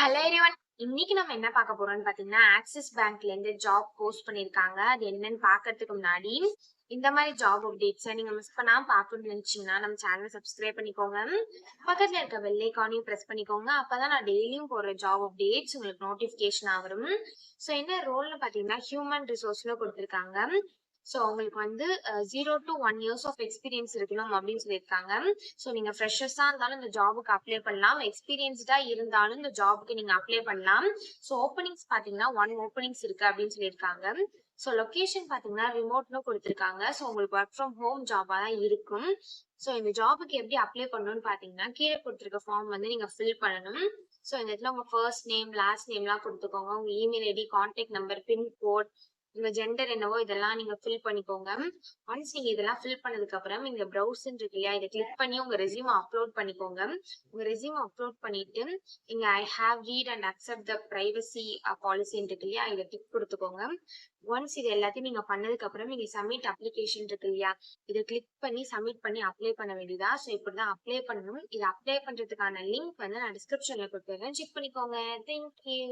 Hello everyone. இன்னைக்கு நம்ம என்ன பார்க்க போறோம்னு பாத்தீங்கன்னா, ஆக்சிஸ் பேங்க்ல இருந்து ஜாப் போஸ்ட் பண்ணிருக்காங்க. அது என்னன்னு பாக்குறதுக்கு முன்னாடி இந்த மாதிரி ஜாப் அப்டேட்ஸை நீங்க மிஸ் பண்ணாம பார்க்கணும்னு நினைச்சீங்கன்னா நம்ம சேனல் சப்ஸ்கிரைப் பண்ணிக்கோங்க. பக்கத்துல இருக்க பெல் ஐகானையும் பிரஸ் பண்ணிக்கோங்க. அப்பதான் நான் டெய்லியும் போடுற ஜாப் அப்டேட்ஸ் உங்களுக்கு நோட்டிபிகேஷன் வரும். ஸோ என்ன ரோல்னு பாத்தீங்கன்னா ஹியூமன் ரிசோர்ஸ்ல கொடுத்துருக்காங்க. ஸோ உங்களுக்கு வந்து 0 to 1 years ஆஃப் எக்ஸ்பீரியன்ஸ் இருக்கணும் அப்படின்னு சொல்லியிருக்காங்க. ஸோ நீங்க ஃப்ரெஷர்ஸா இருந்தாலும் இந்த ஜாபுக்கு அப்ளை பண்ணலாம், எக்ஸ்பீரியன்ஸ்டா இருந்தாலும் இந்த ஜாபுக்கு நீங்க அப்ளை பண்ணலாம். ஸோ ஓப்பனிங்ஸ் பாத்தீங்கன்னா 1 ஓப்பனிங்ஸ் இருக்கு அப்படின்னு சொல்லியிருக்காங்க. ஸோ லொகேஷன் பாத்தீங்கன்னா ரிமோட்னு கொடுத்துருக்காங்க. ஸோ உங்களுக்கு ஒர்க் ஃப்ரம் ஹோம் ஜாபா தான் இருக்கும். ஸோ இந்த ஜாபுக்கு எப்படி அப்ளை பண்ணணும்னு பாத்தீங்கன்னா கீழே கொடுத்துருக்க ஃபார்ம் வந்து நீங்க ஃபில் பண்ணணும். ஸோ இந்த இடத்துல உங்க ஃபர்ஸ்ட் நேம் லாஸ்ட் நேம்லாம் கொடுத்துக்கோங்க. உங்க email ID, contact number, pincode, உங்க ஜெண்டர் என்னவோ இதெல்லாம் நீங்க ஃபில் பண்ணிக்கோங்க. ஒன்ஸ் நீங்க இதெல்லாம் ஃபில் பண்ணதுக்கு அப்புறம் இங்க ப்ரௌஸ்ன்னு இருக்கு இல்லையா, இதை கிளிக் பண்ணி உங்க ரெஸ்யூம் அப்லோட் பண்ணிக்கோங்க. உங்க ரெஸ்யூம் அப்லோட் பண்ணிட்டு இங்க I have read and accept the privacy பாலிசின்னு இருக்கு இல்லையா, இதை டிக் கொடுத்துக்கோங்க. ஒன்ஸ் இது எல்லாத்தையும் நீங்க பண்ணதுக்கு அப்புறம் இங்க சப்மிட் அப்ளிகேஷன் இருக்கு இல்லையா, இதை கிளிக் பண்ணி சப்மிட் பண்ணி அப்ளை பண்ண வேண்டியதா. ஸோ இப்படிதான் அப்ளை பண்ணணும். இதை அப்ளை பண்றதுக்கான லிங்க் வந்து நான் டிஸ்கிரிப்ஷன்ல கொடுத்துறேன், செக் பண்ணிக்கோங்க. தேங்க்யூ.